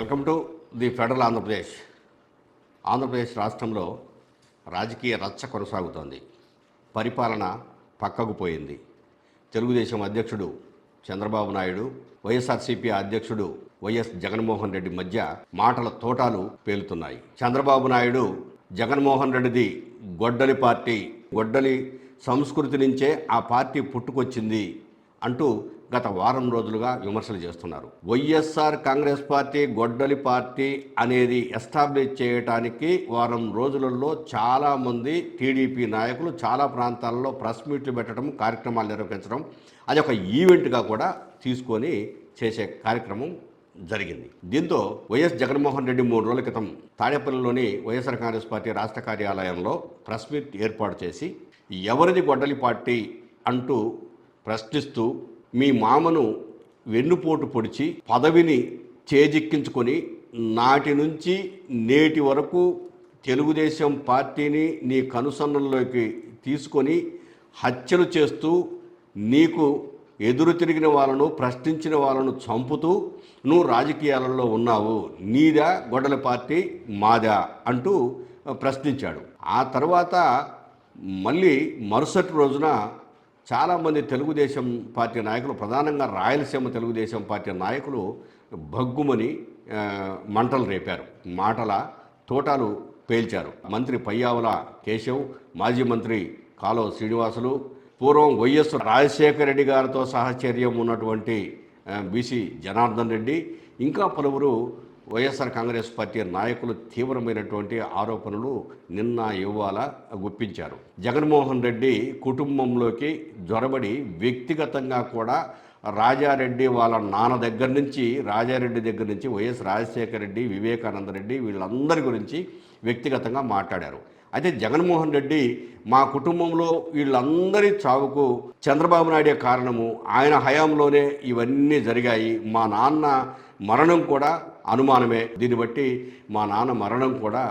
Welcome to the federal Andhra Pradesh. Andhra Pradesh రాష్ట్రంలో రాజకీయ రచ్చ కొనసాగుతోంది. పరిపాలన పక్కకు పోయింది. తెలుగుదేశం అధ్యక్షుడు చంద్రబాబు నాయుడు, వైఎస్ఆర్సీపీ అధ్యక్షుడు వైఎస్ జగన్మోహన్ రెడ్డి మధ్య మాటల తోటాలు పేలుతున్నాయి. చంద్రబాబు నాయుడు జగన్మోహన్ రెడ్డిది గొడ్డలి పార్టీ, గొడ్డలి సంస్కృతి నుంచే ఆ పార్టీ పుట్టుకొచ్చింది అంటూ గత వారం రోజులుగా విమర్శలు చేస్తున్నారు. వైఎస్ఆర్ కాంగ్రెస్ పార్టీ గొడ్డలి పార్టీ అనేది ఎస్టాబ్లిష్ చేయడానికి వారం రోజులలో చాలామంది టీడీపీ నాయకులు చాలా ప్రాంతాల్లో ప్రెస్ మీట్లు పెట్టడం, కార్యక్రమాలు నిర్వహించడం, అది ఒక ఈవెంట్గా కూడా తీసుకొని చేసే కార్యక్రమం జరిగింది. దీంతో వైఎస్ జగన్మోహన్ రెడ్డి 3 రోజుల క్రితం తాడేపల్లిలోని వైఎస్ఆర్ కాంగ్రెస్ పార్టీ రాష్ట్ర కార్యాలయంలో ప్రెస్ మీట్ ఏర్పాటు చేసి ఎవరిది గొడ్డలి పార్టీ అంటూ ప్రశ్నిస్తూ మీ మామను వెన్నుపోటు పొడిచి పదవిని చేజిక్కించుకొని నాటి నుంచి నేటి వరకు తెలుగుదేశం పార్టీని నీ కనుసన్నల్లోకి తీసుకొని హత్యలు చేస్తూ నీకు ఎదురు తిరిగిన వాళ్ళను, ప్రశ్నించిన వాళ్ళను చంపుతూ నువ్వు రాజకీయాలలో ఉన్నావు, నీదా గొడ్డలి పార్టీ మాదా అంటూ ప్రశ్నించాడు. ఆ తర్వాత మళ్ళీ మరుసటి రోజున చాలామంది తెలుగుదేశం పార్టీ నాయకులు, ప్రధానంగా రాయలసీమ తెలుగుదేశం పార్టీ నాయకులు భగ్గుమని మంటలు రేపారు, మాటల తోటాలు పేల్చారు. మంత్రి పయ్యావుల కేశవ్, మాజీ మంత్రి కాలువ శ్రీనివాసులు, పూర్వం వైఎస్ రాజశేఖర రెడ్డి గారితో సహచర్యం ఉన్నటువంటి బీసీ జనార్దన్ రెడ్డి, ఇంకా పలువురు వైఎస్ఆర్ కాంగ్రెస్ పార్టీ నాయకులు తీవ్రమైనటువంటి ఆరోపణలు నిన్న ఇవాళ గుప్పించారు. జగన్మోహన్ రెడ్డి కుటుంబంలోకి జొరబడి వ్యక్తిగతంగా కూడా రాజారెడ్డి వాళ్ళ నాన్న దగ్గర నుంచి, రాజారెడ్డి దగ్గర నుంచి వైఎస్ రాజశేఖర రెడ్డి, వివేకానంద రెడ్డి వీళ్ళందరి గురించి వ్యక్తిగతంగా మాట్లాడారు. అయితే జగన్మోహన్ రెడ్డి మా కుటుంబంలో వీళ్ళందరి చావుకు చంద్రబాబు నాయుడే కారణము, ఆయన హయాంలోనే ఇవన్నీ జరిగాయి, మా నాన్న మరణం కూడా అనుమానమే, దీన్ని బట్టి మా నాన్న మరణం కూడా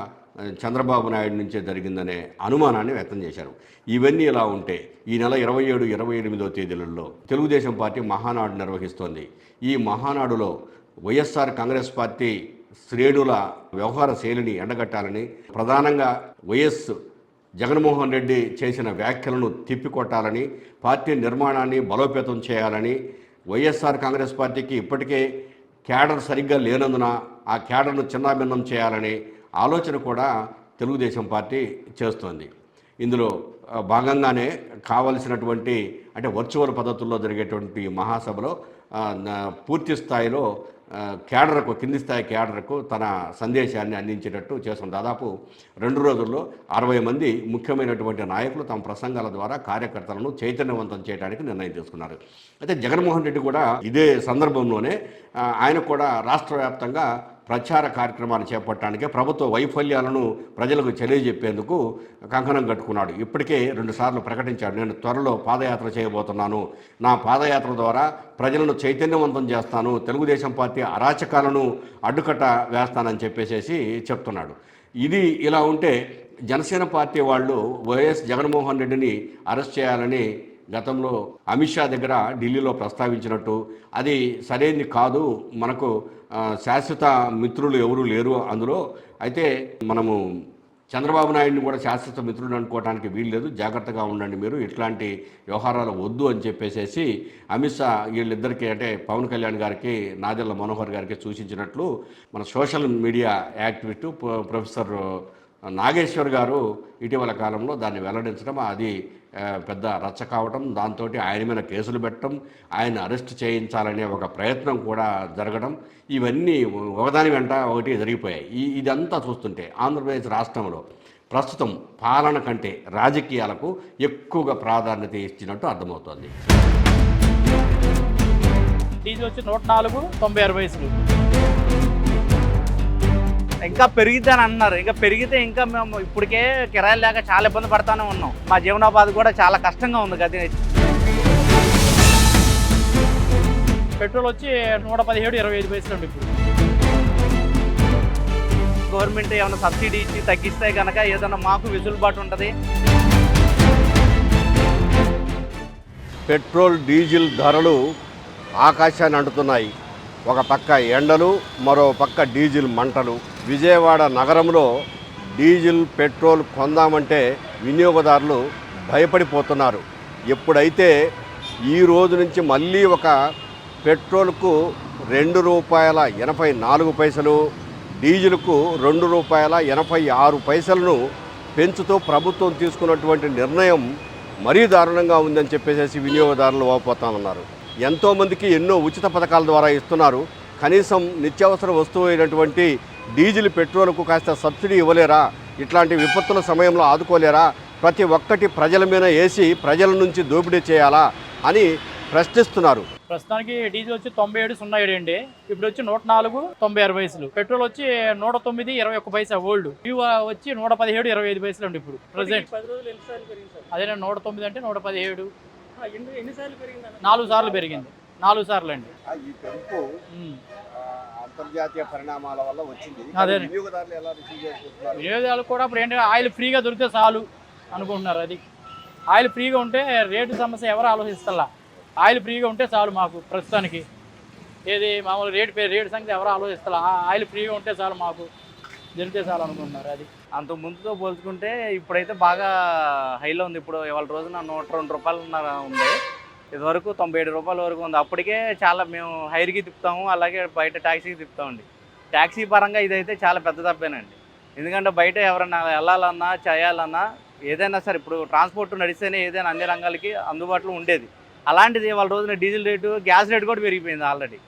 చంద్రబాబు నాయుడు నుంచే జరిగిందనే అనుమానాన్ని వ్యక్తం చేశారు. ఇవన్నీ ఇలా ఉంటే ఈ నెల 27, 28వ తేదీలలో తెలుగుదేశం పార్టీ మహానాడు నిర్వహిస్తోంది. ఈ మహానాడులో వైఎస్ఆర్ కాంగ్రెస్ పార్టీ శ్రేణుల వ్యవహార శైలిని ఎండగట్టాలని, ప్రధానంగా వైఎస్ జగన్మోహన్ రెడ్డి చేసిన వ్యాఖ్యలను తిప్పికొట్టాలని, పార్టీ నిర్మాణాన్ని బలోపేతం చేయాలని, వైఎస్ఆర్ కాంగ్రెస్ పార్టీకి ఇప్పటికే క్యాడర్ సరిగ్గా లేనందున ఆ క్యాడర్ను చిన్నాభిన్నం చేయాలనే ఆలోచన కూడా తెలుగుదేశం పార్టీ చేస్తోంది. ఇందులో భాగంగానే కావలసినటువంటి అంటే వర్చువల్ పద్ధతుల్లో జరిగేటువంటి మహాసభలో పూర్తి స్థాయిలో క్యాడర్కు, కింది స్థాయి క్యాడర్కు తన సందేశాన్ని అందించేటట్టు చేస్తుంది. దాదాపు 2 రోజుల్లో 60 మంది ముఖ్యమైనటువంటి నాయకులు తమ ప్రసంగాల ద్వారా కార్యకర్తలను చైతన్యవంతం చేయడానికి నిర్ణయం తీసుకున్నారు. అయితే జగన్మోహన్ రెడ్డి కూడా ఇదే సందర్భంలోనే ఆయన కూడా రాష్ట్ర వ్యాప్తంగా ప్రచార కార్యక్రమాలు చేపట్టడానికి, ప్రభుత్వ వైఫల్యాలను ప్రజలకు తెలియజెప్పేందుకు కంకణం కట్టుకున్నాడు. ఇప్పటికే 2 సార్లు ప్రకటించాడు, నేను త్వరలో పాదయాత్ర చేయబోతున్నాను, నా పాదయాత్ర ద్వారా ప్రజలను చైతన్యవంతం చేస్తాను, తెలుగుదేశం పార్టీ అరాచకాలను అడ్డుకట్ట వేస్తానని చెప్పేసి చెప్తున్నాడు. ఇది ఇలా ఉంటే జనసేన పార్టీ వాళ్ళు వైఎస్ జగన్మోహన్ రెడ్డిని అరెస్ట్ చేయాలని గతంలో అమిత్ షా దగ్గర ఢిల్లీలో ప్రస్తావించినట్టు, అది సరైనది కాదు, మనకు శాశ్వత మిత్రులు ఎవరూ లేరు అందులో, అయితే మనము చంద్రబాబు నాయుడిని కూడా శాశ్వత మిత్రుడు అనుకోవడానికి వీల్లేదు, జాగ్రత్తగా ఉండండి మీరు, ఇట్లాంటి వ్యవహారాలు వద్దు అని చెప్పేసి అమిత్ షా వీళ్ళిద్దరికీ అంటే పవన్ కళ్యాణ్ గారికి, నాదెళ్ల మనోహర్ గారికి సూచించినట్లు మన social media activist professor Nageshwar గారు ఇటీవల కాలంలో దాన్ని వెల్లడించడం, అది పెద్ద రచ్చ కావటం, దాంతో ఆయన మీద కేసులు పెట్టడం, ఆయన అరెస్ట్ చేయించాలనే ఒక ప్రయత్నం కూడా జరగడం, ఇవన్నీ ఒకదాని వెంట ఒకటి జరిగిపోయాయి. ఇదంతా చూస్తుంటే ఆంధ్రప్రదేశ్ రాష్ట్రంలో ప్రస్తుతం పాలన కంటే రాజకీయాలకు ఎక్కువగా ప్రాధాన్యత ఇచ్చినట్టు అర్థమవుతోంది. డీజిల్ వచ్చి 104.96 పైసలు. ఇంకా పెరిగిద్దని అంటున్నారు. ఇంకా పెరిగితే ఇంకా మేము ఇప్పటికే కిరాయిలు లేక చాలా ఇబ్బంది పడతానే ఉన్నాం. మా జీవనోపాధి కూడా చాలా కష్టంగా ఉంది కదా. పెట్రోల్ వచ్చి 117.25 పైసలు అండి. ఇప్పుడు గవర్నమెంట్ ఏమైనా సబ్సిడీ ఇచ్చి తగ్గిస్తే కనుక ఏదైనా మాకు వెసులుబాటు ఉంటుంది. పెట్రోల్ డీజిల్ ధరలు ఆకాశాన్ని అంటుతున్నాయి. ఒక పక్క ఎండలు, మరో పక్క డీజిల్ మంటలు. విజయవాడ నగరంలో డీజిల్, పెట్రోల్ కొందామంటే వినియోగదారులు భయపడిపోతున్నారు. ఎప్పుడైతే ఈ రోజు నుంచి మళ్ళీ ఒక పెట్రోల్కు ₹2.84, డీజిల్కు ₹2.86 పెంచుతూ ప్రభుత్వం తీసుకున్నటువంటి నిర్ణయం మరీ దారుణంగా ఉందని చెప్పేసి వినియోగదారులు వాపోతామన్నారు. ఎంతోమందికి ఎన్నో ఉచిత పథకాల ద్వారా ఇస్తున్నారు. కనీసం నిత్యావసర వస్తువు అయినటువంటి డీజిల్, పెట్రోల్కు కాస్త సబ్సిడీ ఇవ్వలేరా? ఇట్లాంటి విపత్తుల సమయంలో ఆదుకోలేరా? ప్రతి ఒక్కటి ప్రజల మీద వేసి ప్రజల నుంచి దోపిడీ చేయాలా అని ప్రశ్నిస్తున్నారు. ప్రస్తుతానికి డీజిల్ వచ్చి 97.07 అండి. ఇప్పుడు వచ్చి 104.96. పెట్రోల్ వచ్చి 109.21 ఓల్డ్. ఫ్యూ వచ్చి 117.25 అండి. ఇప్పుడు ప్రెసెంట్ అదే 109 అంటే 117. 4 సార్లు పెరిగింది. 4 సార్లు అండి. ఈ పెంపు అంతర్జాతీయ పరిణామాల వల్ల వచ్చింది. అదే వినియోగదారులు ఎలా రిసీవ్ చేసుకుంటున్నారు? వినియోగదారులు కూడా ఇప్పుడు ఏంటంటే ఆయిల్ ఫ్రీగా దొరికితే చాలు అనుకుంటున్నారు. అది ఆయిల్ ఫ్రీగా ఉంటే రేటు సమస్య ఎవరు ఆలోచిస్తలా. ఆయిల్ ఫ్రీగా ఉంటే చాలు మాకు ప్రస్తుతానికి. ఏది మామూలు రేటు సంగతి ఎవరు ఆలోచిస్తలా. ఆయిల్ ఫ్రీగా ఉంటే చాలు మాకు దొరికితే చాలు అనుకుంటున్నారు. అది అంత ముందుతో పోల్చుకుంటే ఇప్పుడైతే బాగా హైలో ఉంది. ఇప్పుడు ఇవాళ రోజున ₹102 ఉంది. ఇదివరకు ₹97 వరకు ఉంది. అప్పటికే చాలా మేము హైర్కి తిప్పుతాము, అలాగే బయట ట్యాక్సీకి తిప్పుతామండి. ట్యాక్సీ పరంగా ఇదైతే చాలా పెద్ద తప్పేనండి. ఎందుకంటే బయట ఎవరైనా వెళ్ళాలన్నా చేయాలన్నా ఏదైనా సరే ఇప్పుడు ట్రాన్స్పోర్ట్ నడిస్తేనే ఏదైనా అన్ని రంగాలకి అందుబాటులో ఉండేది. అలాంటిది వాళ్ళ రోజున డీజిల్ రేటు, గ్యాస్ రేటు కూడా పెరిగిపోయింది ఆల్రెడీ.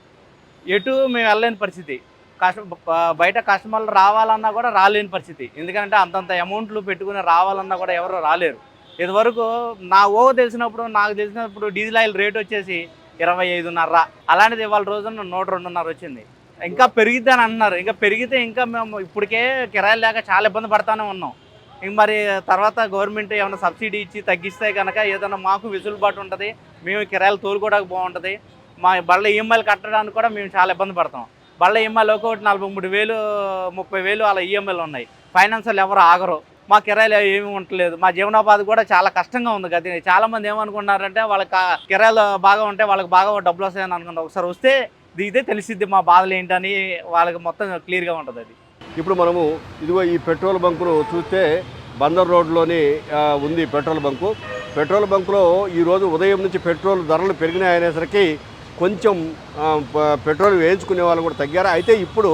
ఎటు మేము వెళ్ళలేని పరిస్థితి. బయట కస్టమర్లు రావాలన్నా కూడా రాలేని పరిస్థితి. ఎందుకంటే అంతంత అమౌంట్లు పెట్టుకుని రావాలన్నా కూడా ఎవరు రాలేరు. ఇదివరకు నాకు తెలిసినప్పుడు డీజిల్ ఆయిల్ రేట్ వచ్చేసి 25.5. అలాంటిది ఇవాళ రోజున 102.5 వచ్చింది. ఇంకా పెరిగిద్ది అని అంటున్నారు. ఇంకా పెరిగితే ఇంకా మేము ఇప్పటికే కిరాయిలు లేక చాలా ఇబ్బంది పడతానే ఉన్నాం. ఇంక మరి తర్వాత గవర్నమెంట్ ఏమైనా సబ్సిడీ ఇచ్చి తగ్గిస్తే కనుక ఏదైనా మాకు వెసులుబాటు ఉంటుంది. మేము కిరాయిలు తోలుకోవడానికి బాగుంటుంది. మా బళ్ళ ఈఎంఐలు కట్టడానికి కూడా మేము చాలా ఇబ్బంది పడతాం. బళ్ళ ఈఎంఐలు ఒకటి 43,000, 30,000 అలా ఈఎంఐలు ఉన్నాయి. ఫైనాన్షియల్ ఎవరు ఆగరు. మా కిరాయిలు ఏమీ ఉండలేదు. మా జీవనోపాధి కూడా చాలా కష్టంగా ఉంది. గది చాలామంది ఏమనుకుంటున్నారంటే వాళ్ళకి కిరాయిలు బాగా ఉంటే వాళ్ళకి బాగా డబ్బులు వస్తాయని అనుకుంటారు. ఒకసారి వస్తే ఇదే తెలిసిద్ది మా బాధలు ఏంటని వాళ్ళకి మొత్తం క్లియర్గా ఉంటుంది. అది ఇప్పుడు మనము ఇదిగో ఈ పెట్రోల్ బంకును చూస్తే బందర్ రోడ్లోని ఉంది పెట్రోల్ బంకు. పెట్రోల్ బంకులో ఈరోజు ఉదయం నుంచి పెట్రోల్ ధరలు పెరిగినాయి అనేసరికి కొంచెం పెట్రోల్ వేయించుకునే వాళ్ళు కూడా తగ్గారు. అయితే ఇప్పుడు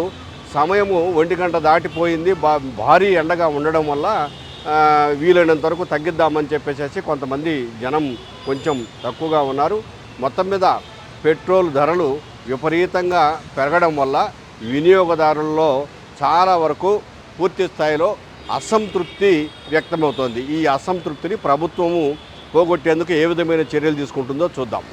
సమయము 1 గంట దాటిపోయింది. భారీ ఎండగా ఉండడం వల్ల వీలైనంత వరకు తగ్గిద్దామని చెప్పేసి కొంతమంది జనం కొంచెం తక్కువగా ఉన్నారు. మొత్తం మీద పెట్రోల్ ధరలు విపరీతంగా పెరగడం వల్ల వినియోగదారుల్లో చాలా వరకు పూర్తి స్థాయిలో అసంతృప్తి వ్యక్తమవుతోంది. ఈ అసంతృప్తిని ప్రభుత్వము పోగొట్టేందుకు ఏ విధమైన చర్యలు తీసుకుంటుందో చూద్దాం.